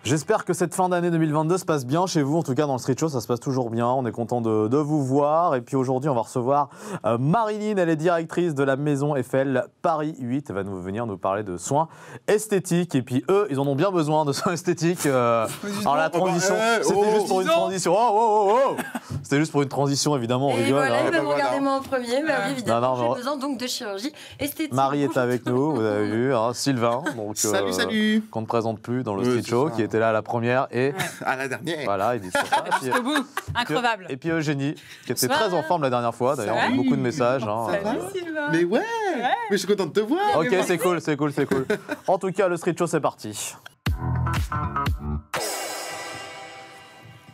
J'espère que cette fin d'année 2022 se passe bien chez vous. En tout cas, dans le Street Show, ça se passe toujours bien. On est content de vous voir. Et puis aujourd'hui, on va recevoir Marilyn. Elle est directrice de la Maison Eiffel Paris 8. Elle va venir nous parler de soins esthétiques. Et puis eux, ils en ont bien besoin de soins esthétiques. Alors la transition, c'était juste pour une transition. C'était juste pour une transition, évidemment. On rigole. Voilà, ils vont regarder moi en premier. Mais oui, évidemment, j'ai besoin donc de chirurgie esthétique. Marie est avec nous, vous avez vu. Sylvain, donc, salut. qu'on ne présente plus dans le Street Show, qui était là à la première et à la dernière. Voilà, il dit ça. Jusqu'au bout, increvable. Et puis Eugénie, qui était très en forme la dernière fois, d'ailleurs, beaucoup de messages. Mais ouais, mais je suis content de te voir. Ok, c'est cool, c'est cool, c'est cool. En tout cas, le Street Show, c'est parti.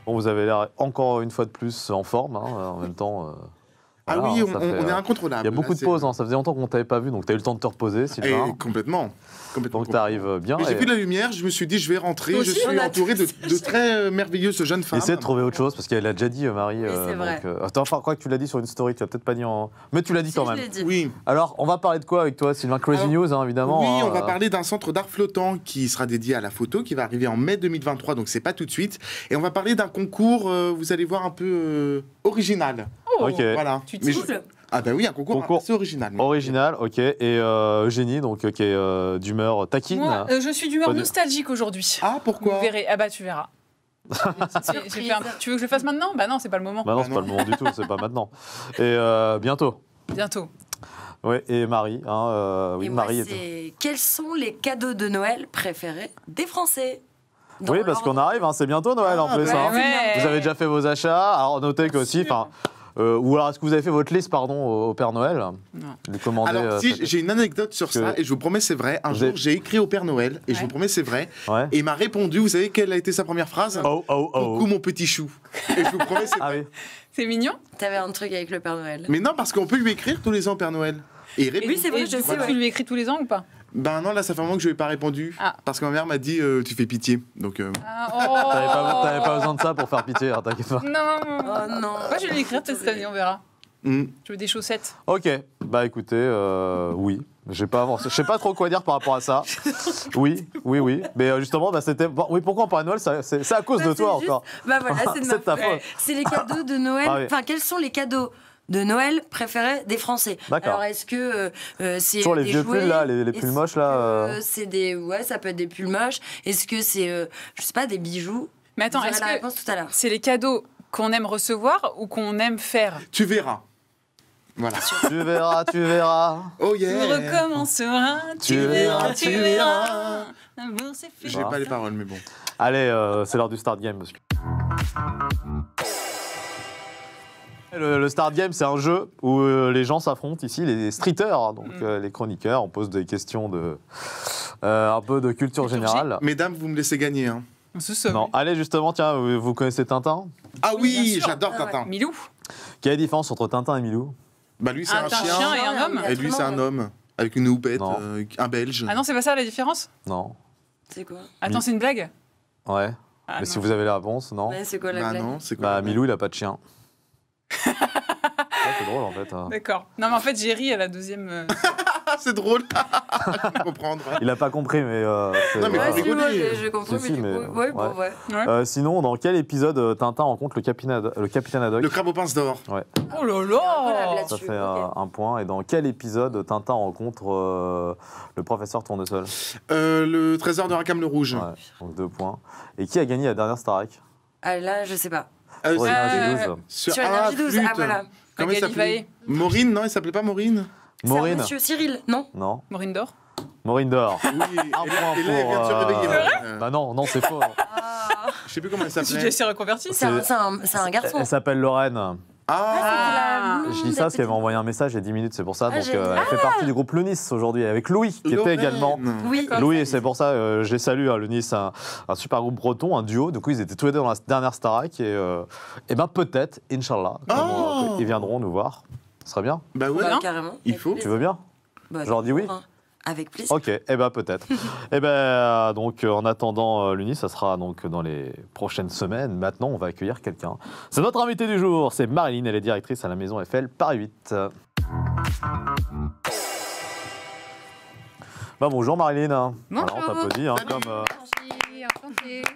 Bon, vous avez l'air encore une fois de plus en forme, en même temps. Voilà, ah oui, on est incontrôlable. Il y a beaucoup de pauses, ça faisait longtemps qu'on ne t'avait pas vu, donc tu as eu le temps de te reposer, Sylvain. Complètement. Donc tu arrives bien. J'ai vu la lumière, je me suis dit je vais rentrer, je suis entouré de très merveilleuses jeunes femmes. Essayez de trouver autre chose, parce qu'elle l'a déjà dit, Marie. C'est vrai. Attends, enfin, quoi que tu l'as dit sur une story, tu l'as peut-être pas dit en... Mais tu l'as dit quand même. Oui. Alors, on va parler de quoi avec toi, Sylvain? Crazy News, évidemment. Oui, on va parler d'un centre d'art flottant qui sera dédié à la photo, qui va arriver en mai 2023, donc c'est pas tout de suite. Et on va parler d'un concours, vous allez voir, un peu original. Ok. Voilà. Tu te Ah bah oui, un concours assez original. Original, ok. Et Eugénie, donc qui est d'humeur taquine. Moi, je suis d'humeur nostalgique aujourd'hui. Ah, pourquoi? Vous verrez. Ah bah tu verras. Tu veux que je le fasse maintenant? Bah non, c'est pas le moment. Bah non, c'est pas le moment du tout, c'est pas maintenant. Et bientôt. Bientôt. Oui, et Marie. Oui, Marie quels sont les cadeaux de Noël préférés des Français? Oui, parce qu'on arrive, c'est bientôt Noël en plus. Ouais. Vous avez déjà fait vos achats. Alors notez que aussi, ou alors est-ce que vous avez fait votre liste, au Père Noël? Non. Alors si, j'ai une anecdote sur ça, et je vous promets c'est vrai. Un jour, j'ai écrit au Père Noël, et je vous promets c'est vrai. Ouais. Et il m'a répondu, vous savez quelle a été sa première phrase? Coucou mon petit chou. Et je vous promets c'est vrai. Oui. C'est mignon. T'avais un truc avec le Père Noël. Mais non, parce qu'on peut lui écrire tous les ans au Père Noël. Et il répond. Oui, c'est vrai, je sais. Tu lui écris tous les ans ou pas? Ben non, là ça fait un moment que je lui ai pas répondu. Parce que ma mère m'a dit tu fais pitié. Donc T'avais pas besoin de ça pour faire pitié, t'inquiète pas. Non. Oh non. Moi je vais lui écrire cette année, on verra. Je veux des chaussettes. Ok, bah écoutez, oui. J'ai pas avancé. Je sais pas trop quoi dire par rapport à ça. Oui. Mais justement, c'était. Oui, pourquoi on parle de Noël? C'est à cause de toi encore. Bah voilà, c'est de ma faute. C'est les cadeaux de Noël. Enfin, quels sont les cadeaux de Noël préférés des Français? Alors, est-ce que c'est toujours les des vieux jouets, pulls là, les pulls moches là c'est des, ça peut être des pulls moches. Est-ce que c'est, je sais pas, des bijoux? Mais attends, est-ce que c'est les cadeaux qu'on aime recevoir ou qu'on aime faire? Tu verras. Voilà. Tu verras. Oh yeah. Tu recommenceras. Tu verras. L'amour c'est fait. J'ai pas les paroles, mais bon. Allez, c'est l'heure du Start Game. Le Start Game, c'est un jeu où les gens s'affrontent ici, les streeters, donc les chroniqueurs. On pose des questions un peu de culture générale. Mesdames, vous me laissez gagner. Hein. Non, allez justement, tiens, vous connaissez Tintin? Ah oui, j'adore Tintin. Milou. Quelle est la différence entre Tintin et Milou? Bah lui, c'est un chien et un homme. Et lui, c'est un homme. Avec une houppette, un Belge. Ah non, c'est pas ça la différence? Non. C'est quoi? Attends, c'est une blague? Ouais. Mais si vous avez la réponse, non? Ouais, c'est quoi la blague? Non, c'est quoi? Bah, Milou, il a pas de chien. C'est drôle en fait. D'accord. Non, mais en fait, j'ai ri à la deuxième. C'est drôle. Je peux comprendre. Il a pas compris, mais. Non, mais ouais, si, moi, j'ai compris, si, mais du coup, ouais. Sinon, dans quel épisode Tintin rencontre le capitaine Haddock? Le crabe aux pinces d'or. Ouais. Oh là là. Ça fait un point. Et dans quel épisode Tintin rencontre le professeur Tournesol? Le trésor de Rackham le Rouge. Ouais, donc 2 points. Et qui a gagné la dernière Starac? Ah là, je sais pas. Sur Énergie 12, voilà. Comment il s'appelait? Maureen, non, il s'appelait pas Maureen? Maureen. Monsieur Cyril, non? Non. Maureen d'or. Maureen d'or. Oui, et là, il vient de se réveiller. Bah non, c'est faux. Je sais plus comment elle s'appelait. Tu s'est reconverti? C'est un garçon. Elle s'appelle Lorraine. Je dis ça parce qu'elle m'a envoyé un message il y a 10 minutes, c'est pour ça. Donc elle fait partie du groupe Lounis aujourd'hui avec Louis, qui était également. Oui. Louis, et c'est pour ça j'ai salué Lounis, un super groupe breton, un duo. Du coup, ils étaient tous les deux dans la dernière Starac et ben peut-être, Inch'Allah, ils viendront nous voir. Ce serait bien. Bah ouais, carrément. Il faut. Tu veux bien? Je leur dis oui. Avec plaisir. Ok, peut-être. Donc en attendant l'Uni, ça sera donc dans les prochaines semaines. Maintenant, on va accueillir quelqu'un. C'est notre invité du jour, c'est Marilyn, elle est directrice à la Maison Eiffel Paris 8. Bonjour Marilyn. Bonjour. Alors, on t'applaudit.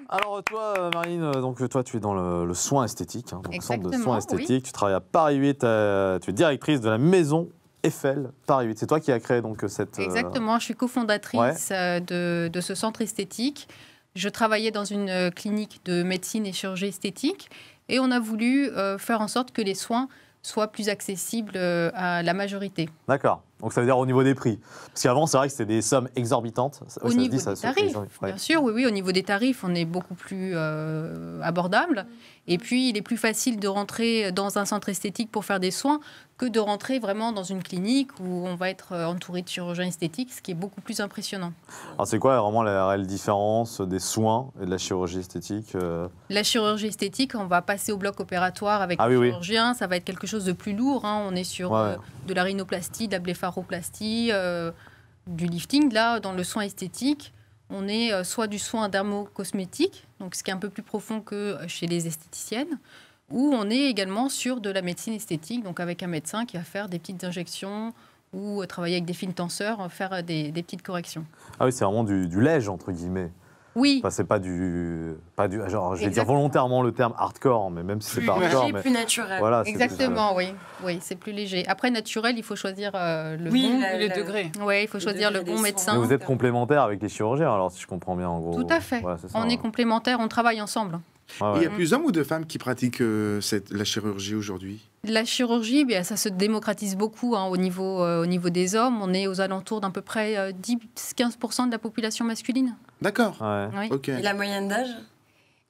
Alors toi, Marilyn, donc toi tu es dans le soin esthétique, donc centre de soins esthétiques. Tu travailles à Paris 8. Tu es directrice de la maison Eiffel Paris 8. C'est toi qui as créé donc cette... Exactement, je suis cofondatrice de ce centre esthétique. Je travaillais dans une clinique de médecine et chirurgie esthétique et on a voulu faire en sorte que les soins soient plus accessibles à la majorité. D'accord. Donc ça veut dire au niveau des prix. Parce qu'avant, c'est vrai que c'était des sommes exorbitantes. Au niveau des tarifs, bien sûr, oui, au niveau des tarifs, on est beaucoup plus abordable. Et puis, il est plus facile de rentrer dans un centre esthétique pour faire des soins que de rentrer vraiment dans une clinique où on va être entouré de chirurgiens esthétiques, ce qui est beaucoup plus impressionnant. Alors, c'est quoi vraiment la réelle différence des soins et de la chirurgie esthétique La chirurgie esthétique, on va passer au bloc opératoire avec le chirurgien. Ça va être quelque chose de plus lourd. On est sur de la rhinoplastie, de la blépharoplastie, du lifting. Là, dans le soin esthétique, on est soit du soin dermocosmétique, donc ce qui est un peu plus profond que chez les esthéticiennes, ou on est également sur de la médecine esthétique, donc avec un médecin qui va faire des petites injections ou travailler avec des fils tenseurs, faire des petites corrections. Ah oui, c'est vraiment du lège, entre guillemets. Oui. Enfin, c'est pas du genre, je vais dire volontairement le terme hardcore, mais même si c'est pas hardcore, mais plus naturel. Voilà, exactement, oui, c'est plus léger. Après le il faut choisir le degré. Oui, il faut choisir le bon médecin. Mais vous êtes complémentaires avec les chirurgiens, alors si je comprends bien en gros. Tout à fait. Voilà, on est complémentaires, on travaille ensemble. Il y a plus d'hommes ou de femmes qui pratiquent la chirurgie aujourd'hui? La chirurgie, ça se démocratise beaucoup au niveau des hommes. On est aux alentours d'à peu près 10-15% de la population masculine. D'accord. Oui. Okay. Et la moyenne d'âge?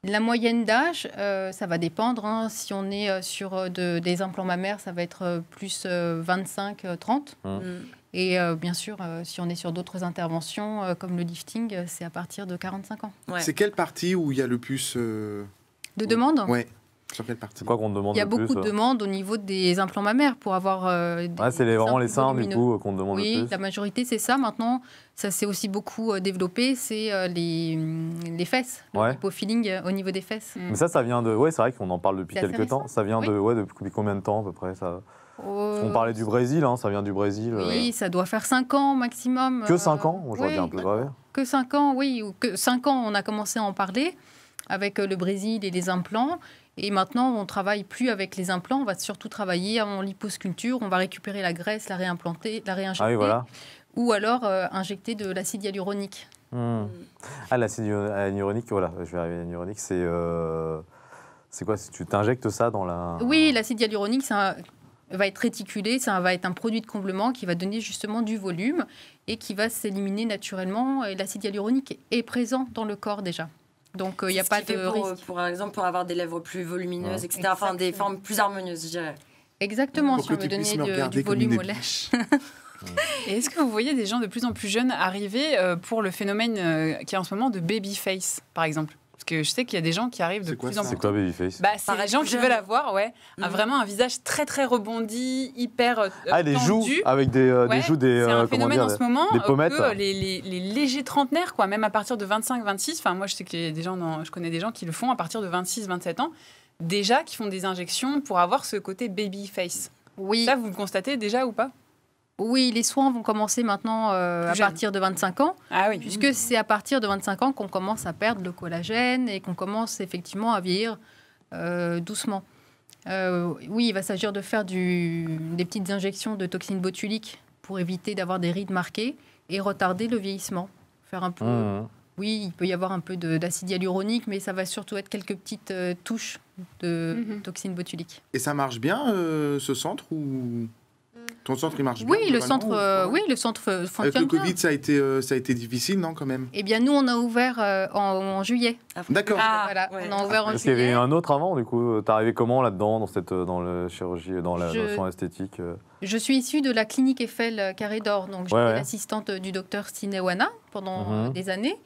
La moyenne d'âge, ça va dépendre. Si on est sur des implants mammaires, ça va être plus 25-30. Et bien sûr, si on est sur d'autres interventions, comme le lifting, c'est à partir de 45 ans. Ouais. C'est quelle partie où il y a le plus... de demandes? Oui. Sur quelle partie? C'est quoi qu'on demande? Il y a beaucoup de demandes au niveau des implants mammaires pour avoir c'est vraiment les seins du coup qu'on demande le plus. Oui, la majorité c'est ça. Maintenant, ça s'est aussi beaucoup développé, c'est les fesses, le lipofilling au niveau des fesses. Mais ça vient de... Ouais, c'est vrai qu'on en parle depuis quelques temps. Ça vient depuis combien de temps à peu près ça? On parlait du Brésil, ça vient du Brésil. Oui, ça doit faire 5 ans maximum. Que 5 ans? Je vois un peu que 5 ans, oui. Que 5 ans, on a commencé à en parler avec le Brésil et les implants. Et maintenant, on ne travaille plus avec les implants, on va surtout travailler en liposculpture, on va récupérer la graisse, la réimplanter, la réinjecter, ou alors injecter de l'acide hyaluronique. L'acide hyaluronique, voilà, je vais arriver à l'hyaluronique, c'est quoi? Tu t'injectes ça dans la... Oui, l'acide hyaluronique, ça va être réticulé, ça va être un produit de comblement qui va donner justement du volume et qui va s'éliminer naturellement. Et l'acide hyaluronique est présent dans le corps déjà. Donc, il n'y a pas de risque. Par exemple, pour avoir des lèvres plus volumineuses, etc. Enfin, des formes plus harmonieuses, je dirais. Exactement, si on veut donner du volume aux lèvres. Et est-ce que vous voyez des gens de plus en plus jeunes arriver pour le phénomène qui est en ce moment de baby face, par exemple? Parce que je sais qu'il y a des gens qui arrivent de plus en plus. C'est quoi babyface? C'est des gens qui veulent avoir vraiment un visage très très rebondi, hyper des tendu. Joues avec des joues, des c'est un phénomène en ce moment des pommettes. Que les légers trentenaires, même à partir de 25-26. Enfin, moi je sais qu'il y a des gens, je connais des gens qui le font à partir de 26-27 ans, déjà qui font des injections pour avoir ce côté baby face. Oui. Ça, vous le constatez déjà ou pas? Oui, les soins vont commencer maintenant à partir de 25 ans, puisque c'est à partir de 25 ans qu'on commence à perdre le collagène et qu'on commence effectivement à vieillir doucement. Oui, il va s'agir de faire des petites injections de toxines botuliques pour éviter d'avoir des rides marquées et retarder le vieillissement. Faire un peu... Oui, il peut y avoir un peu d'acide hyaluronique, mais ça va surtout être quelques petites touches de toxines botuliques. Et ça marche bien, ce centre ou... Ton centre, il marche bien? Oui, le centre fonctionne bien. Avec le Covid, ça a été difficile, non, quand même? Eh bien, nous, on a ouvert en juillet. D'accord. Voilà, on a ouvert en juillet. Est-ce qu'il y avait un autre avant, du coup? T'es arrivé comment là-dedans, dans la chirurgie, dans le soin esthétique? Je suis issue de la clinique Eiffel Carré d'Or, donc j'étais l'assistante du docteur Sinewana pendant des années.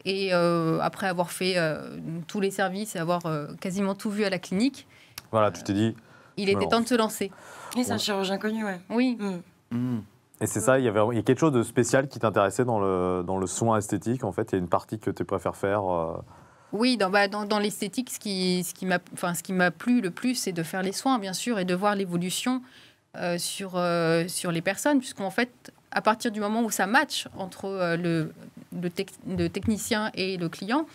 Et après avoir fait tous les services et avoir quasiment tout vu à la clinique... Voilà, tu t'es dit... Il était temps de se lancer. Et c'est un chirurgien connu, Oui. Et c'est ça, il y a quelque chose de spécial qui t'intéressait dans le soin esthétique, en fait? Il y a une partie que tu préfères faire Oui, dans l'esthétique, ce qui m'a plu le plus, c'est de faire les soins, bien sûr, et de voir l'évolution sur les personnes, puisqu'en fait, à partir du moment où ça match entre le technicien et le client,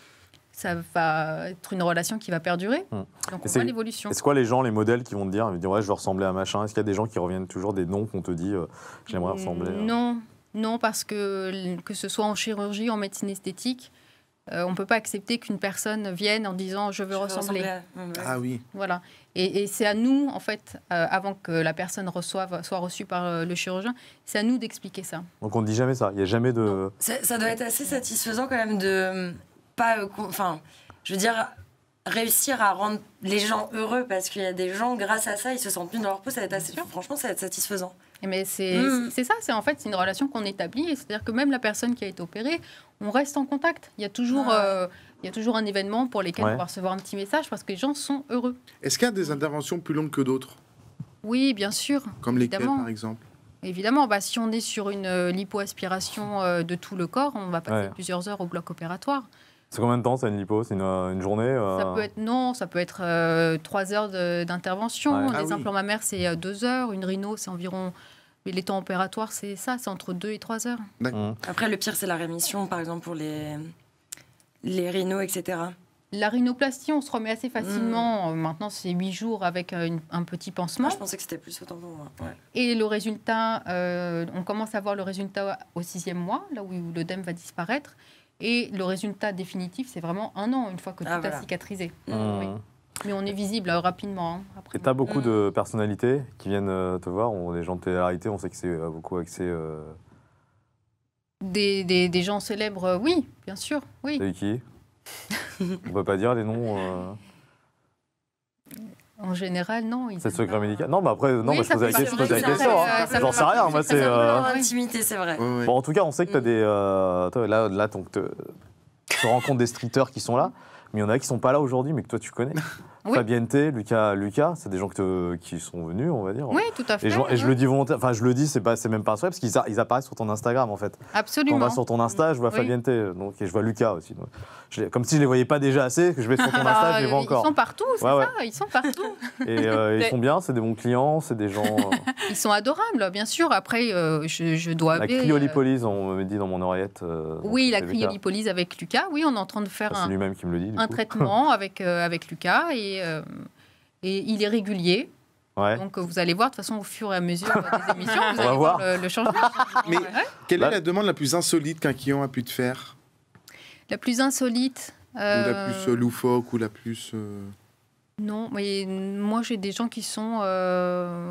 ça va être une relation qui va perdurer. Donc on voit l'évolution. Est-ce quoi les gens, les modèles qui vont te dire, ouais, je veux ressembler à machin? Est-ce qu'il y a des gens qui reviennent toujours, des noms qu'on te dit, j'aimerais ressembler? Non, parce que ce soit en chirurgie, en médecine esthétique, on ne peut pas accepter qu'une personne vienne en disant je veux ressembler. Ah oui. Voilà. Et c'est à nous, en fait, avant que la personne soit reçue par le chirurgien, c'est à nous d'expliquer ça. Donc on ne dit jamais ça? Il n'y a jamais de... Ça doit être assez satisfaisant quand même de... je veux dire, réussir à rendre les gens heureux, parce qu'il y a des gens, grâce à ça, ils se sentent mieux dans leur peau, franchement, ça va être satisfaisant. Mais c'est ça, c'est une relation qu'on établit, c'est-à-dire que même la personne qui a été opérée, on reste en contact. Il y a toujours un événement pour lequel on va recevoir un petit message, parce que les gens sont heureux. Est-ce qu'il y a des interventions plus longues que d'autres? Oui, bien sûr. Comme lesquelles, par exemple? Évidemment, si on est sur une lipoaspiration de tout le corps, on va passer plusieurs heures au bloc opératoire. C'est combien de temps, ça, une lipo? C'est une journée Ça peut être 3 heures d'intervention. Les implants mammaires, c'est 2 heures. Une rhino, c'est environ... Les temps opératoires, c'est entre 2 et 3 heures. Après, le pire, c'est la rémission, par exemple, pour les rhinos, etc. La rhinoplastie, on se remet assez facilement. Maintenant, c'est 8 jours avec un petit pansement. Je pensais que c'était plus autant pour moi. Ouais. Et le résultat, on commence à voir le résultat au 6e mois, là où l'œdème va disparaître. Et le résultat définitif, c'est vraiment 1 an, une fois que tout a cicatrisé. Oui. Mais on est visible rapidement. Et tu as beaucoup de personnalités qui viennent te voir, des gens de télé-réalité, on sait que c'est beaucoup accès... Des gens célèbres, oui, bien sûr. Oui. C'est qui? On peut pas dire les noms En général, non. C'est secret médical. Non, mais après, je posais la question. J'en sais rien. Moi, c'est intimité, c'est vrai. Bon, en tout cas, on sait que tu as des. Là, tu rencontres des streeters qui sont là, mais il y en a qui sont pas là aujourd'hui, mais que toi tu connais. Fabienne T, Lucas, c'est des gens qui sont venus, on va dire. Oui, tout à fait. Et je le dis volontairement, enfin je le dis, c'est même pas un souhait, parce qu'ils apparaissent sur ton Instagram en fait. Absolument. Quand on va sur ton Insta, je vois Fabienne T, et je vois Lucas aussi. Donc, comme si je les voyais pas déjà assez, que je vais sur ton Insta, je les vois encore. Ils sont partout, c'est ça, ils sont partout. Et ils sont bien, c'est des bons clients, c'est des gens... Ils sont adorables, bien sûr. Après, je dois... La cryolipolyse, on me dit dans mon oreillette. Oui, la cryolipolyse avec Lucas, oui, on est en train de faire c'est lui-même qui me le dit, un traitement avec Lucas, et il est régulier. Donc vous allez voir, de toute façon, au fur et à mesure des émissions, vous allez voir le changement. Mais quelle est la demande la plus insolite qu'un client a pu te faire? La plus insolite ou la plus loufoque, ou la plus... Non, mais moi j'ai des gens qui sont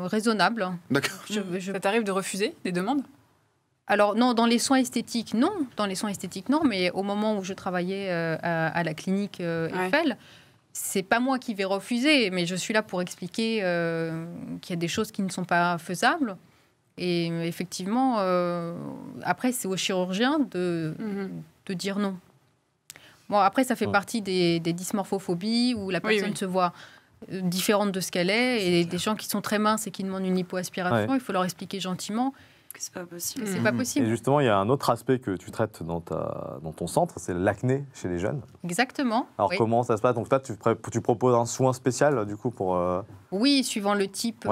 raisonnables. D'accord. Ça t'arrive de refuser des demandes? Alors non, dans les soins esthétiques, non. Mais au moment où je travaillais à la clinique Eiffel, c'est pas moi qui vais refuser, mais je suis là pour expliquer qu'il y a des choses qui ne sont pas faisables. Et effectivement, après, c'est au chirurgien de dire non. Bon, après, ça fait partie des dysmorphophobies où la personne se voit différente de ce qu'elle est. Et des gens qui sont très minces et qui demandent une lipoaspiration, il faut leur expliquer gentiment que c'est pas possible. C'est pas possible. Et justement, il y a un autre aspect que tu traites dans ton centre, c'est l'acné chez les jeunes. Exactement. Alors comment ça se passe? Donc là, tu proposes un soin spécial du coup pour... Oui, suivant le type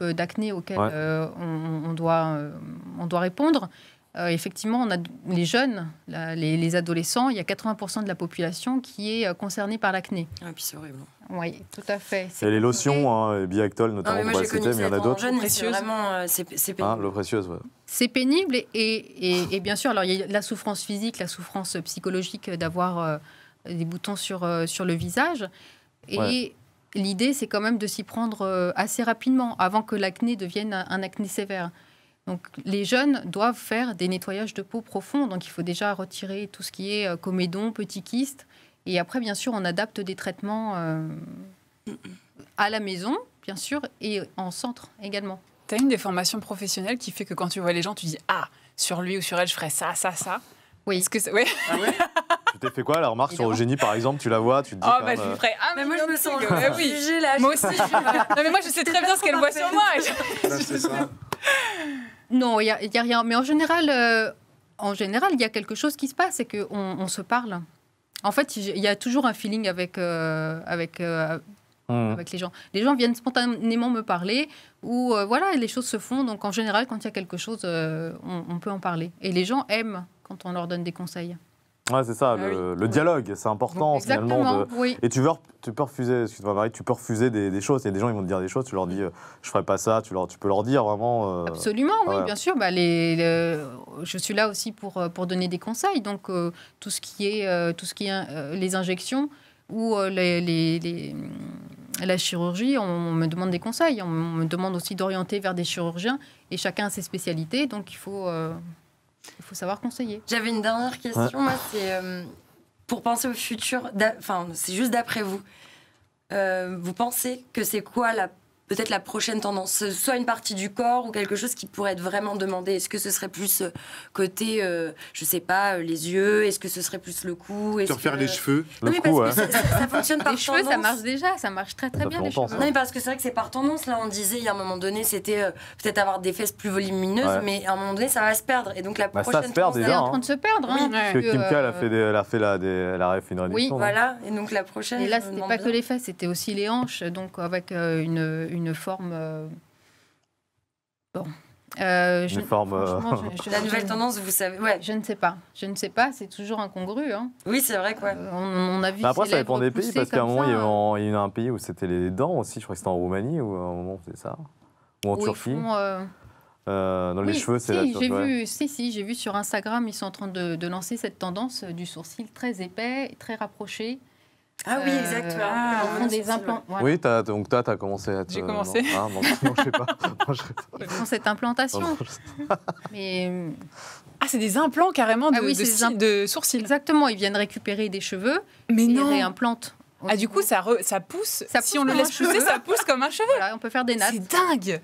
d'acné auquel on doit répondre. Effectivement, on a les jeunes, les adolescents, il y a 80% de la population qui est concernée par l'acné. Ah, et puis c'est horrible. Oui, tout à fait. Et les lotions, Biactol notamment, on va citer, mais il y en a d'autres. C'est pénible. L'eau précieuse, C'est pénible et bien sûr, alors il y a la souffrance physique, la souffrance psychologique d'avoir des boutons sur le visage. Et l'idée, c'est quand même de s'y prendre assez rapidement, avant que l'acné devienne un acné sévère. Donc, les jeunes doivent faire des nettoyages de peau profonds. Donc, il faut déjà retirer tout ce qui est comédon, petits kystes. Et après, bien sûr, on adapte des traitements à la maison, bien sûr, et en centre également. Tu as une des formations professionnelles qui fait que quand tu vois les gens, tu dis « Ah, sur lui ou sur elle, je ferais ça, ça, ça ». Oui. Est-ce que c'est... Ouais. Ah ouais. Tu t'es fait quoi, la remarque sur Eugénie, par exemple? Tu la vois, tu te dis... Oh, bah, je lui ferais mais moi, je me sens jugée, là. Moi aussi. Non, mais moi, je sais très bien ce qu'elle voit sur moi. C'est ça. Non, il y a rien. Mais en général, il y a quelque chose qui se passe, c'est qu'on se parle. En fait, il y a toujours un feeling avec avec les gens. Les gens viennent spontanément me parler ou voilà, les choses se font. Donc en général, quand il y a quelque chose, on peut en parler. Et les gens aiment quand on leur donne des conseils. Ouais, c'est ça, le dialogue, c'est important finalement. Oui. Et tu peux refuser, excuse-moi Marie, tu peux refuser des choses. Il y a des gens qui vont te dire des choses, tu leur dis je ferai pas ça, tu peux leur dire vraiment. Absolument, oui, bien sûr. Bah, je suis là aussi pour donner des conseils. Donc tout ce qui est les injections ou la chirurgie, on me demande des conseils. On me demande aussi d'orienter vers des chirurgiens et chacun a ses spécialités. Donc il faut savoir conseiller. J'avais une dernière question, moi, c'est pour penser au futur, c'est juste d'après vous. Vous pensez que c'est quoi peut-être la prochaine tendance, soit une partie du corps ou quelque chose qui pourrait être vraiment demandé? Est-ce que ce serait plus côté, je sais pas, les yeux? Est-ce que ce serait plus le cou? Te refaire les cheveux? Oui, parce que ça fonctionne par tendance. Les cheveux, ça marche déjà, ça marche très très bien les cheveux. Non, mais parce que c'est vrai que c'est par tendance. Là, on disait, il y a un moment donné, c'était peut-être avoir des fesses plus volumineuses, mais à un moment donné, ça va se perdre. Et donc la prochaine tendance est en train de se perdre. Oui. Parce que Kim K, elle a fait une réduction. Oui, voilà. Et donc la prochaine. Et là, c'était pas que les fesses, c'était aussi les hanches, donc avec une forme. La nouvelle tendance, vous savez. Ouais. Je ne sais pas. C'est toujours incongru. Hein. Oui, c'est vrai, quoi. On a vu. Mais après, ça dépend des pays, parce qu'à un moment, il y a eu un pays où c'était les dents aussi. Je crois que c'était en Roumanie, ou à un moment, c'était ça. Ou en Turquie. Dans les cheveux, c'est la Turquie. J'ai vu sur Instagram, ils sont en train de lancer cette tendance du sourcil très épais, très rapproché. Ah oui, exactement. Des implants. Voilà. Oui, donc toi, tu as commencé à J'ai commencé. Non, je sais pas. Ils font cette implantation. Mais... c'est des implants carrément de sourcils. Exactement, ils viennent récupérer des cheveux et ils réimplantent. Du coup, ça pousse. Si on le laisse pousser, ça pousse comme un cheveu. Voilà, on peut faire des nattes. C'est dingue.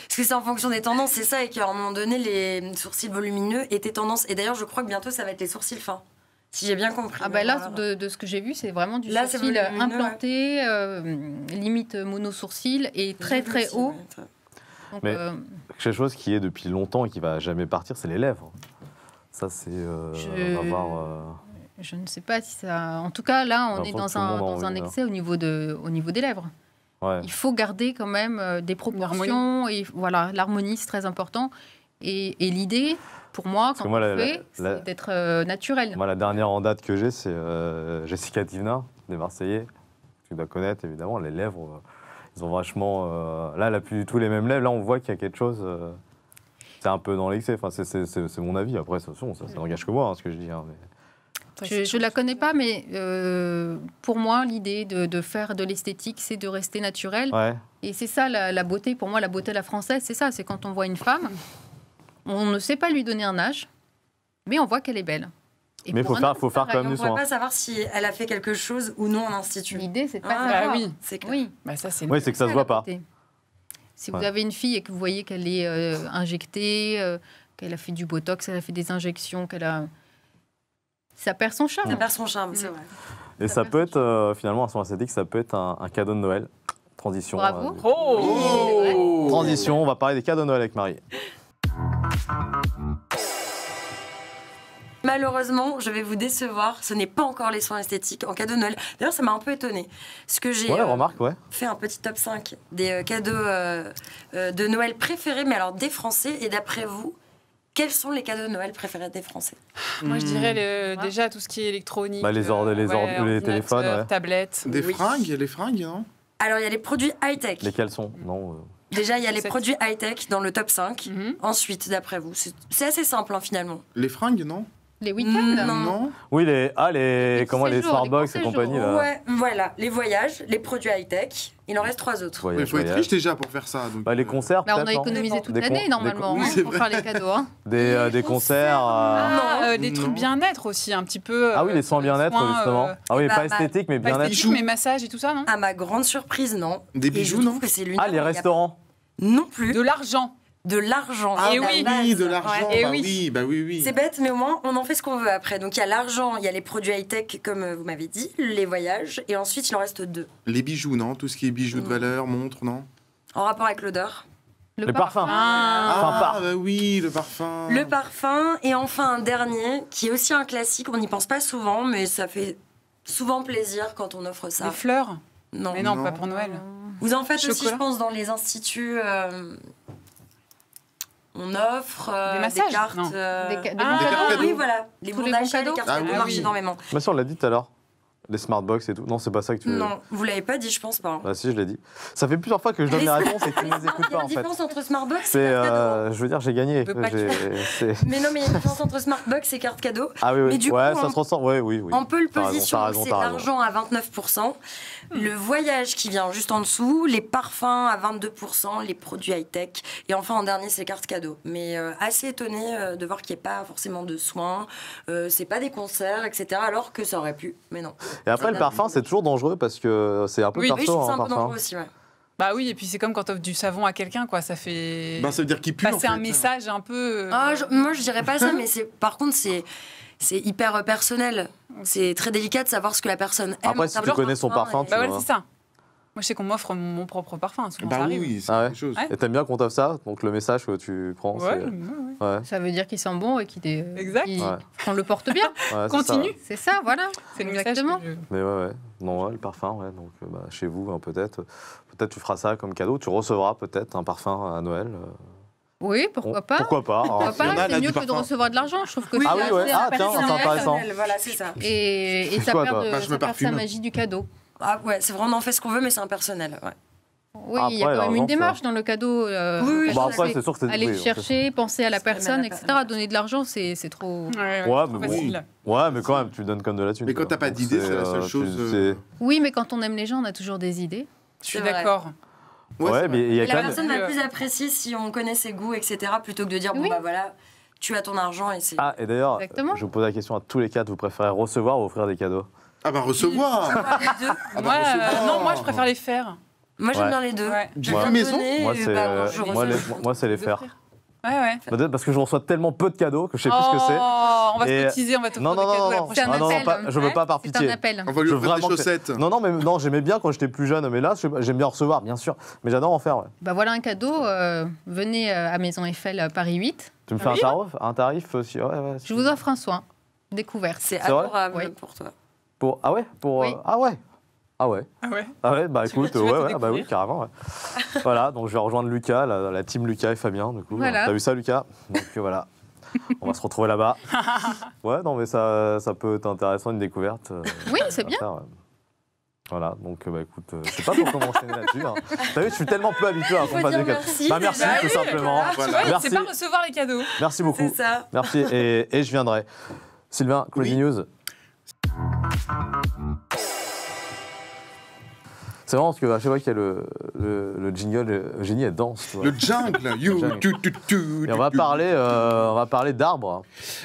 Parce que c'est en fonction des tendances, c'est ça, et qu'à un moment donné, les sourcils volumineux étaient tendance. Et d'ailleurs, je crois que bientôt, ça va être les sourcils fins. Si j'ai bien compris. Là, de ce que j'ai vu, c'est vraiment du sourcil implanté, limite mono-sourcil et très très haut. Donc, mais quelque chose qui est depuis longtemps et qui va jamais partir, c'est les lèvres. Ça, c'est... Je ne sais pas si ça... En tout cas, là, on est dans un excès au niveau des lèvres. Ouais. Il faut garder quand même des proportions. Et voilà, l'harmonie, c'est très important. Et l'idée... Pour moi, quand on fait, c'est d'être naturel. Moi, la dernière en date que j'ai, c'est Jessica Divna, des Marseillais. Tu dois connaître, évidemment. Les lèvres, ils ont vachement... là, elle n'a plus du tout les mêmes lèvres. Là, on voit qu'il y a quelque chose... c'est un peu dans l'excès. Enfin, c'est mon avis. Après, ça n'engage que moi, ce que je dis. Hein, mais... Je ne la connais pas, mais pour moi, l'idée de faire de l'esthétique, c'est de rester naturel. Ouais. Et c'est ça, la beauté. Pour moi, la beauté à la française, c'est ça. C'est quand on voit une femme... On ne sait pas lui donner un âge, mais on voit qu'elle est belle. Et mais il faut faire quand même du soin. On ne peut pas savoir si elle a fait quelque chose ou non en institut. L'idée, c'est pas ça. Oui, c'est clair. Oui. C'est que ça se voit pas. Si vous avez une fille et que vous voyez qu'elle est injectée, qu'elle a fait du botox, qu'elle a fait des injections, ça perd son charme. Ça perd son charme, c'est vrai. Et ça peut être, finalement, un soin esthétique, ça peut être un cadeau de Noël. Transition. Bravo. Transition, on va parler des cadeaux de Noël avec Marie. Malheureusement, je vais vous décevoir. Ce n'est pas encore les soins esthétiques en cadeau de Noël. D'ailleurs, ça m'a un peu étonnée. Parce que j'ai fait un petit top 5 des cadeaux de Noël préférés, mais alors des Français. Et d'après vous, quels sont les cadeaux de Noël préférés des Français? Moi, je dirais déjà tout ce qui est électronique. Les téléphones, tablettes. Des fringues, non? Alors, il y a les produits high-tech. Lesquels sont? Non. Déjà, il y a les produits high-tech dans le top 5. Ensuite, d'après vous, c'est assez simple, finalement. Les fringues, non? Les week-ends? Non. Oui, les Smartbox et compagnie. Là. Ouais, voilà. Les voyages, les produits high-tech. Il en reste 3 autres. Il faut être riche déjà pour faire ça. Donc les concerts, on a économisé toute l'année, normalement, pour faire les cadeaux. Des concerts. Des trucs bien-être aussi, un petit peu. Ah oui, les soins bien-être, justement. Pas esthétique, mais bien-être. Bijoux, mais massages et tout ça, non? À ma grande surprise, non. Des bijoux, non? Les restaurants? Non plus. De l'argent. De l'argent. Ah oui, de l'argent. Oui. C'est bête, mais au moins, on en fait ce qu'on veut après. Donc, il y a l'argent, il y a les produits high-tech, comme vous m'avez dit, les voyages, et ensuite, il en reste 2. Les bijoux, non? Tout ce qui est bijoux de valeur, montres, non? En rapport avec l'odeur. Le parfum. Oui, le parfum. Le parfum, et enfin, un dernier, qui est aussi un classique, on n'y pense pas souvent, mais ça fait souvent plaisir quand on offre ça. Les fleurs. Non. Mais non, pas pour Noël. Vous en faites aussi, je pense, dans les instituts. On offre des cartes. Des cadeaux. Oui, voilà. Les bons d'achat, les cartes cadeaux marchent énormément. Mais ça, on l'a dit tout à l'heure. Les smartbox et tout. Non, c'est pas ça que tu veux. Non, vous l'avez pas dit, je pense pas. Bah si, je l'ai dit. Ça fait plusieurs fois que je donne les réponses et que tu ne les écoutes pas en fait. Il y a une différence entre smartbox et carte cadeau. Je veux dire, j'ai gagné. Mais non, mais il y a une différence entre smartbox et carte cadeau. Ah oui, oui. Mais du coup, ça se ressent. Oui. On peut le positionner, c'est l'argent à 29%, le voyage qui vient juste en dessous, les parfums à 22%, les produits high-tech, et enfin en dernier, c'est les cartes cadeaux. Mais assez étonné de voir qu'il n'y ait pas forcément de soins, c'est pas des concerts, etc. Alors que ça aurait pu, mais non. Et après, le parfum, c'est toujours dangereux parce que c'est un peu perso. Oui, je trouve ça un peu parfum. dangereux aussi, ouais. Bah oui, et puis c'est comme quand t'offres du savon à quelqu'un, quoi. Ça fait. Ça veut dire qu'il pue. Passer un message un peu. Moi, je dirais pas ça, mais par contre, c'est hyper personnel. C'est très délicat de savoir ce que la personne aime. Après, si tu connais son parfum, tu vois. c'est ça. Moi, je sais qu'on m'offre mon propre parfum. Souvent, ça arrive. Oui, c'est quelque chose. Et t'aimes bien qu'on t'offre ça? Donc le message que tu prends, ouais. Ça veut dire qu'il sent bon et qu'on le porte bien. Continue. C'est ça, voilà. C'est exactement. Mais non, le parfum, donc chez vous, peut-être tu feras ça comme cadeau. Tu recevras peut-être un parfum à Noël. Oui, pourquoi pas. Pourquoi pas. C'est mieux que de recevoir de l'argent. Je trouve que c'est intéressant. Voilà, c'est ça. Et ça perd sa magie du cadeau. Ah ouais, c'est vraiment, on fait ce qu'on veut, mais c'est impersonnel. Ouais. Oui, il y a quand même une démarche dans le cadeau. Après, c'est sûr que aller chercher, penser à la personne, etc. Donner de l'argent, c'est trop. Ouais, mais quand même, tu donnes comme de la thune. Mais quand t'as pas d'idée, c'est la seule chose. Oui, mais quand on aime les gens, on a toujours des idées. Je suis d'accord. Ouais, mais il y a la personne va plus apprécier si on connaît ses goûts, etc. Plutôt que de dire, voilà, tu as ton argent et c'est. Ah, et d'ailleurs, je vous pose la question à tous les quatre, vous préférez recevoir ou offrir des cadeaux? Ah bah recevoir. Non, moi je préfère les faire. Moi j'aime bien les deux. Du fait maison. Moi c'est les faire. Ouais. Peut-être parce que je reçois tellement peu de cadeaux que je sais plus ce que c'est. On va se cotiser, on va te prendre des cadeaux la prochaine. Non, je veux pas par pitié. C'est un appel. On va lui offrir des chaussettes. Non, j'aimais bien quand j'étais plus jeune, mais là j'aime bien recevoir, bien sûr. Mais j'adore en faire. Ouais. Bah voilà un cadeau. Venez à Maison Eiffel Paris 8. Tu me fais un tarif aussi? Ouais. Je vous offre un soin. Découverte. C'est adorable pour toi. Ah ouais. Bah écoute, oui, carrément. Ouais. Voilà, donc je vais rejoindre Lucas, la team Lucas et Fabien, du coup. Voilà. T'as vu ça, Lucas? Donc voilà, on va se retrouver là-bas. Ouais, non, mais ça peut être intéressant, une découverte. Oui, c'est bien. Voilà, donc écoute, je sais pas pour comment enchaîner là-dessus. Hein. T'as vu, je suis tellement peu habitué à accompagner des cadeaux. Merci, tout simplement. Merci. C'est pas recevoir les cadeaux. Merci beaucoup. C'est ça. Merci, et je viendrai. Sylvain, Crazy News. C'est marrant parce que chaque fois qu'il y a le jingle, Eugénie, elle danse. Tu vois. Le jungle, Et on va parler d'arbres.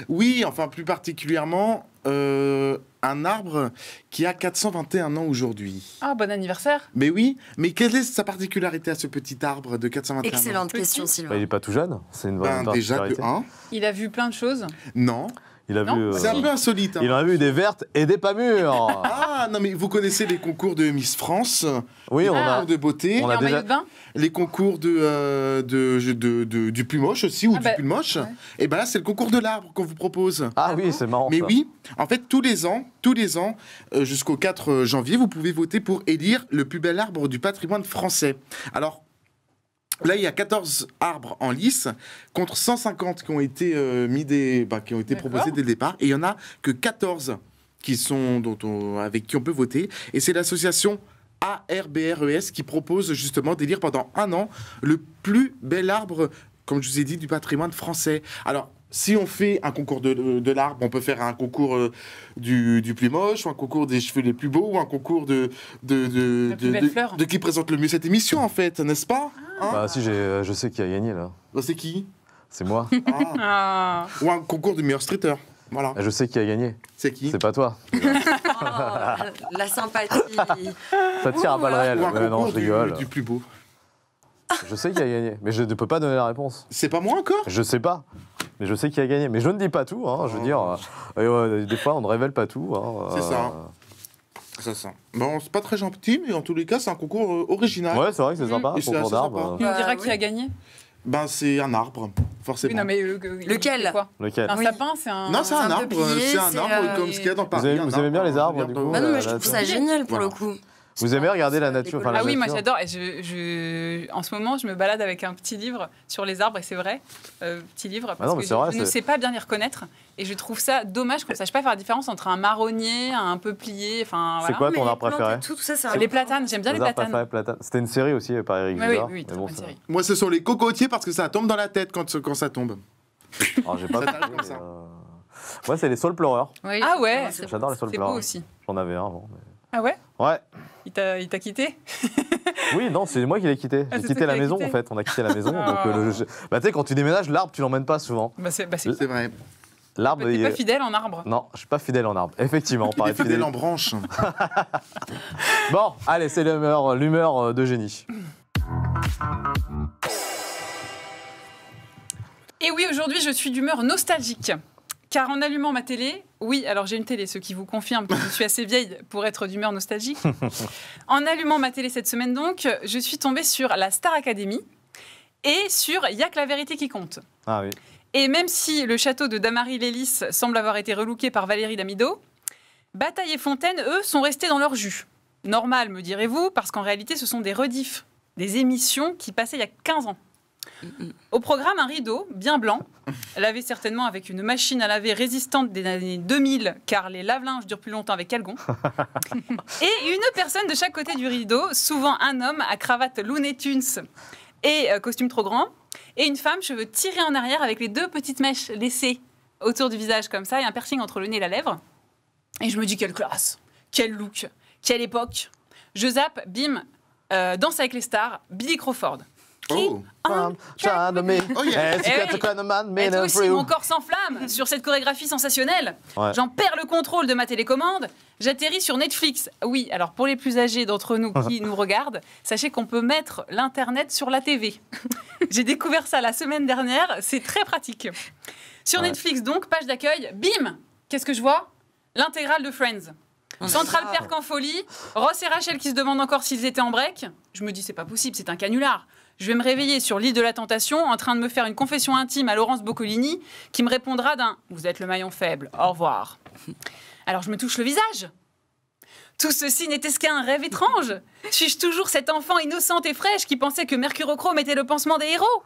Oui, enfin plus particulièrement un arbre qui a 421 ans aujourd'hui. Ah, bon anniversaire. Mais oui, mais quelle est sa particularité à ce petit arbre de 421 ans? Excellente question, Sylvain. Il n'est pas tout jeune, c'est une bonne particularité. Déjà il a vu plein de choses. Non. Il a vu. C'est un peu insolite. Il en a vu des vertes et des pas mûres. Ah non, mais vous connaissez les concours de Miss France? Oui, on a de beauté. On a déjà les concours du plus moche aussi ou du plus moche. Ouais. Et ben là, c'est le concours de l'arbre qu'on vous propose. Ah oui, c'est marrant. Mais ça. Oui, en fait, tous les ans, jusqu'au 4 janvier, vous pouvez voter pour élire le plus bel arbre du patrimoine français. Alors. Là, il y a 14 arbres en lice contre 150 qui ont été proposés dès le départ. Et il n'y en a que 14 avec qui on peut voter. Et c'est l'association ARBRES qui propose justement d'élire pendant un an le plus bel arbre, comme je vous ai dit, du patrimoine français. Alors, si on fait un concours de l'arbre, on peut faire un concours du plus moche, ou un concours des cheveux les plus beaux, ou un concours de qui présente le mieux cette émission, en fait, n'est-ce pas? Bah si, je sais qui a gagné, là. Bah, c'est qui? C'est moi. Ou un concours du meilleur streeter. Voilà. Je sais qui a gagné. C'est qui? C'est pas toi. La sympathie. Ça tire à balles réelles. Ou un concours non, je rigole. Du plus beau. Je sais qui a gagné, mais je ne peux pas donner la réponse. C'est pas moi encore? Je sais pas, mais je sais qui a gagné. Mais je ne dis pas tout, hein, je veux dire. Des fois, on ne révèle pas tout. Hein, c'est ça. C'est ça. Bon, c'est pas très gentil, mais en tous les cas, c'est un concours original. Ouais, c'est vrai que c'est sympa, un concours d'arbres. Tu me diras qui a gagné? Ben, c'est un arbre, forcément. Oui, non, mais lequel? Lequel? Un sapin, c'est un... Non, c'est un arbre. C'est un arbre comme ce qu'il y a dans Paris. Vous aimez bien les arbres, du coup? Bah non, mais je trouve ça génial, pour le coup. Vous aimez regarder la nature, Ah oui, moi j'adore. Et en ce moment, je me balade avec un petit livre sur les arbres, et c'est vrai, petit livre, parce que je ne sais pas bien les reconnaître. Et je trouve ça dommage qu'on ne sache pas faire la différence entre un marronnier, un peuplier. Enfin, c'est quoi ton arbre préféré? Tout ça, c'est les platanes, j'aime bien les platanes. C'était une série aussi par Eric Vizor. Oui, très bonne série. Moi, ce sont les cocotiers parce que ça tombe dans la tête quand ça tombe. Alors, j'ai pas ça. Moi, c'est les Soulflowers. Oui. Ah ouais, j'adore les Soulflowers. C'est beau aussi. J'en avais un avant. Ah ouais? Ouais. Il t'a quitté? Oui, non, c'est moi qui l'ai quitté. J'ai quitté la maison, en fait. On a quitté la maison. Donc, tu sais, quand tu déménages, l'arbre, tu l'emmènes pas souvent. C'est vrai. L'arbre. T'es pas fidèle en arbre? Non, je suis pas fidèle en arbre. Effectivement, il est fidèle en branche. Bon, allez, c'est l'humeur de génie. Et oui, aujourd'hui, je suis d'humeur nostalgique. Car en allumant ma télé, oui, alors j'ai une télé, ce qui vous confirme que je suis assez vieille pour être d'humeur nostalgique. En allumant ma télé cette semaine donc, je suis tombée sur la Star Academy et sur Y'a que la vérité qui compte. Ah oui. Et même si le château de Damary-Lélis semble avoir été relooké par Valérie Damido, Bataille et Fontaine, eux, sont restés dans leur jus. Normal, me direz-vous, parce qu'en réalité, ce sont des rediffs, des émissions qui passaient il y a 15 ans. Au programme, un rideau bien blanc, lavé certainement avec une machine à laver résistante des années 2000, car les lave-linges durent plus longtemps avec Calgon. Et une personne de chaque côté du rideau, souvent un homme à cravate Looney Tunes et costume trop grand, et une femme, cheveux tirés en arrière avec les deux petites mèches laissées autour du visage comme ça, et un piercing entre le nez et la lèvre. Et je me dis, quelle classe, quel look, quelle époque. Je zappe, bim, Danse avec les stars, Billy Crawford. Oh. Et toi aussi, mon corps s'enflamme sur cette chorégraphie sensationnelle. Ouais. J'en perds le contrôle de ma télécommande. J'atterris sur Netflix. Oui, alors pour les plus âgés d'entre nous qui nous regardent, sachez qu'on peut mettre l'Internet sur la TV. J'ai découvert ça la semaine dernière. C'est très pratique. Sur Netflix, donc, page d'accueil, bim! Qu'est-ce que je vois? L'intégrale de Friends. Central Perk en folie. Ross et Rachel qui se demandent encore s'ils étaient en break. Je me dis, c'est pas possible, c'est un canular. Je vais me réveiller sur l'île de la Tentation en train de me faire une confession intime à Laurence Boccolini qui me répondra d'un « Vous êtes le maillon faible, au revoir ». Alors je me touche le visage. Tout ceci n'était qu'un rêve étrange. Suis-je toujours cette enfant innocente et fraîche qui pensait que Mercurochrome était le pansement des héros?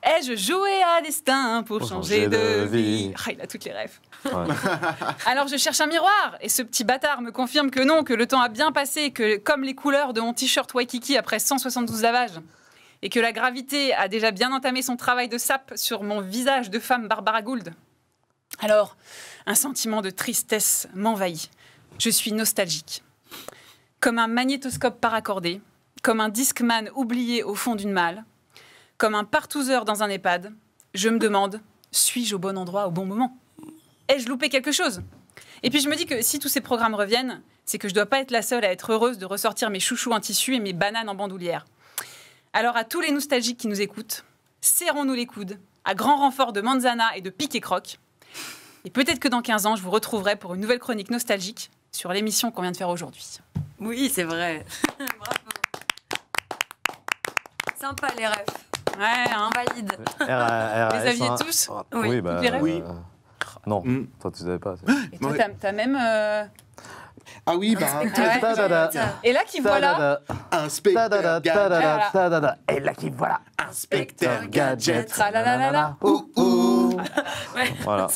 Ai-je joué à destin pour changer de vie? Ah, il a toutes les rêves. Ouais. Alors je cherche un miroir et ce petit bâtard me confirme que non, que le temps a bien passé, que comme les couleurs de mon t-shirt Waikiki après 172 lavages, et que la gravité a déjà bien entamé son travail de sape sur mon visage de femme Barbara Gould. Alors, un sentiment de tristesse m'envahit. Je suis nostalgique. Comme un magnétoscope paraccordé, comme un Discman oublié au fond d'une malle, comme un partouzeur dans un EHPAD, je me demande, suis-je au bon endroit au bon moment? Ai-je loupé quelque chose? Et puis je me dis que si tous ces programmes reviennent, c'est que je ne dois pas être la seule à être heureuse de ressortir mes chouchous en tissu et mes bananes en bandoulière. Alors à tous les nostalgiques qui nous écoutent, serrons-nous les coudes, à grand renfort de manzana et de pique et croque. Et peut-être que dans 15 ans, je vous retrouverai pour une nouvelle chronique nostalgique sur l'émission qu'on vient de faire aujourd'hui. Oui, c'est vrai. Bravo. Sympa les refs. Ouais, hein. Valide. Les aviez tous? Oui, bah... Oui. Non, toi tu savais pas. Et toi, t'as même... Ah oui, bah... Et là, qui voilà Inspecteur Gadget. Et là qui voilà Inspecteur Gadget. Voilà.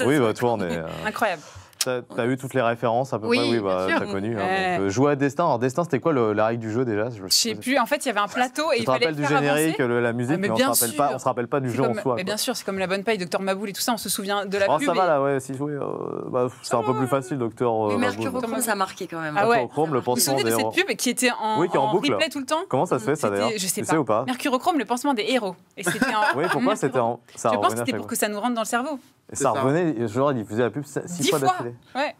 Oui, bah toi on est... Incroyable. T'as eu toutes les références à peu près? Oui, bah, t'as connu. Hein, jouer à Destin. Alors, Destin, c'était quoi la règle du jeu déjà? Je sais plus. En fait, il y avait un plateau et il fallait faire avancer. Tu te rappelles du générique, la musique, mais on se rappelle pas du jeu en soi. Mais bien sûr, c'est comme La Bonne Paille, Docteur Maboul et tout ça, on se souvient de la pub. Ça va là, ouais. Si, oui, c'est un peu plus facile, Docteur Maboul. Mercurochrome, ça a marqué quand même. Mercurochrome, le pansement des héros. Vous vous souvenez de cette pub qui était en replay tout le temps? Comment ça se fait ça d'ailleurs? Je sais pas. Ou pas Mercurochrome, le pansement des héros. Et c'était en... Oui, pourquoi c'était en... Je pense que c'était pour que ça nous rentre dans le cerveau. Et ça revenait, genre, il faisait la pub 6 fois d'affilée. Ouais.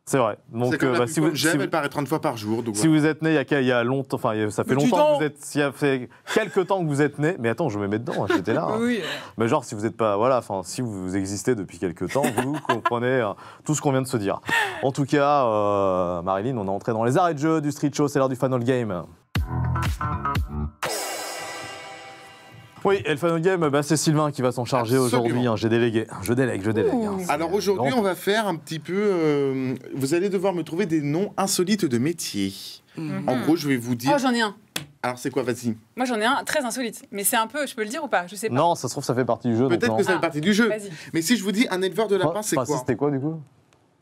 C'est vrai. Donc, si vous j'aime, elle paraît 30 fois par jour. Donc si vous êtes né il y a longtemps, enfin, ça fait longtemps que vous êtes. S'il y a fait quelques temps que vous êtes né, mais attends, je me mets dedans, j'étais là. Hein. Oui. Mais genre, si vous n'êtes pas, voilà, enfin, si vous existez depuis quelques temps, vous comprenez tout ce qu'on vient de se dire. En tout cas, Marilyn, on est entré dans les arrêts de jeu du Street Show, c'est l'heure du Final Game. Oui, et le Final Game, c'est Sylvain qui va s'en charger aujourd'hui. Hein, je délègue. Hein. Alors aujourd'hui, on va faire un petit peu... vous allez devoir me trouver des noms insolites de métiers. En gros, je vais vous dire... Oh, j'en ai un. Alors, c'est quoi, vas-y? Moi, j'en ai un très insolite. Mais c'est un peu... Je peux le dire ou pas? Je sais pas. Non, ça se trouve, ça fait partie du jeu. Peut-être que ça fait partie du jeu. Mais si je vous dis un éleveur de lapins, c'est quoi? C'était quoi, du coup?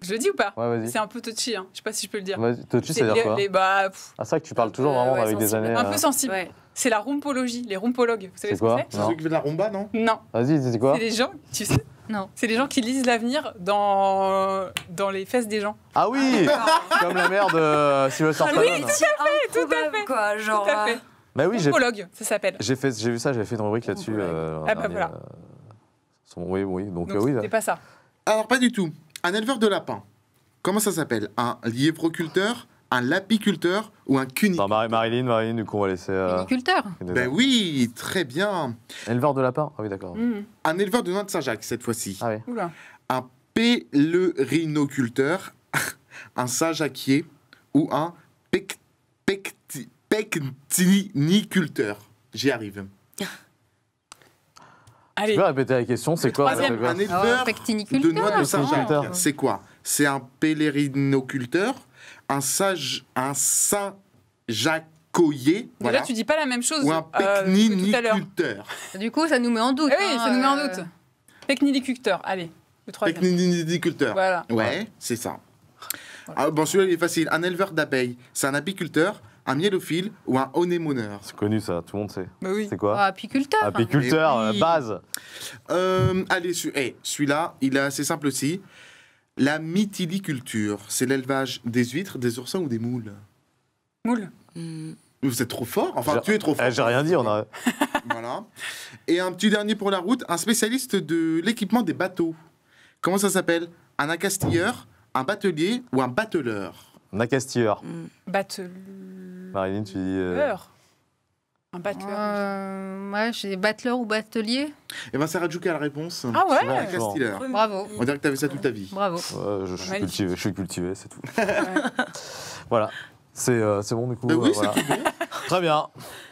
Je le dis ou pas? Ouais, vas-y. C'est un peu touchy, hein. Je sais pas si je peux le dire. Touchy, ça veut dire quoi? Ah, c'est vrai que tu parles toujours vraiment avec des années... Un peu sensible. Ouais. C'est la rumpologie, les rumpologues. Vous savez ce que c'est? C'est ceux qui font de la rumba, non? Non. Vas-y, c'est quoi? C'est des gens, tu sais? Non. C'est des gens qui lisent l'avenir dans les fesses des gens. Ah oui, comme la mère de Sylvester Stallone. Oui, tout à fait. Quoi, genre... Tout à fait. Bah oui, rumpologue, ça s'appelle. J'ai vu ça, j'avais fait une rubrique là-dessus. Ah bah voilà. Oui, donc oui. oui. C'est pas ça. Alors, pas du tout. Un éleveur de lapins, comment ça s'appelle? Un lièvreculteur, un lapiculteur ou un cuniculteur? Marilyn, du coup, on va laisser... Cuniculteur. Ben oui, très bien. Éleveur de lapins? Ah oui, d'accord. Un éleveur de noix de Saint-Jacques, cette fois-ci. Ah oui. Oula. Un pèlerinoculteur, un Saint-Jacquier ou un pectiniculteur. J'y arrive. Tu peux répéter la question, c'est quoi? Un éleveur de noix de Saint-Jacques, c'est quoi? C'est un pèlerinoculteur, un Saint-Jacquoyer, Déjà, tu dis pas la même chose ou un tout à l'heure. pectiniculteur. Du coup, ça nous met en doute. Oui, ça nous met en doute. Pecniniculteur, allez, le troisième. Pectiniculteur. Voilà. Ouais, c'est ça. Ah, bon, celui-là, il est facile. Un éleveur d'abeilles, c'est un apiculteur, un miélophile ou un onémoneur? C'est connu ça, tout le monde sait. Bah oui. C'est quoi? Apiculteur. Apiculteur, oui. base. Allez, celui-là, il est assez simple aussi. La mytiliculture, c'est l'élevage des huîtres, des oursins ou des moules? Moules. Vous êtes trop fort. Enfin, tu es trop fort. J'ai rien dit, on a... Voilà. Et un petit dernier pour la route, un spécialiste de l'équipement des bateaux. Comment ça s'appelle? Un accastilleur, un batelier ou un bateleur? Un accastilleur. Marilyn, tu dis... Un battleur. Moi, j'ai battleur ou batelier. Eh ben, Sarah Djouka a la réponse. Ah ouais? Un accastilleur. Bravo. On dirait que tu avais ça toute ta vie. Bravo. Je suis cultivé, c'est tout. Voilà. C'est bon du coup. Oui, voilà. c'est bon. Très bien.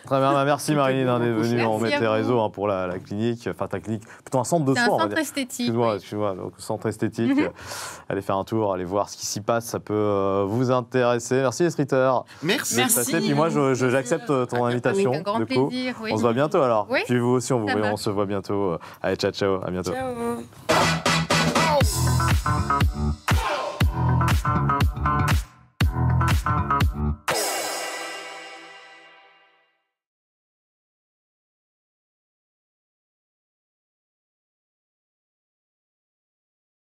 Bah, merci Marilyn d'être venue. On met Merci tes à vous. réseaux pour la clinique. Enfin, ta clinique. Plutôt un centre de C'est soins, un on va centre dire. esthétique. Excuse-moi. Donc, centre esthétique. Allez faire un tour, allez voir ce qui s'y passe. Ça peut vous intéresser. Merci les streeters. Merci. Puis moi, j'accepte ton invitation. Avec un grand du coup. plaisir. Oui. On se voit bientôt alors. Oui. Puis vous aussi, Ça marche. on se voit bientôt. Allez, ciao. À bientôt. Ciao.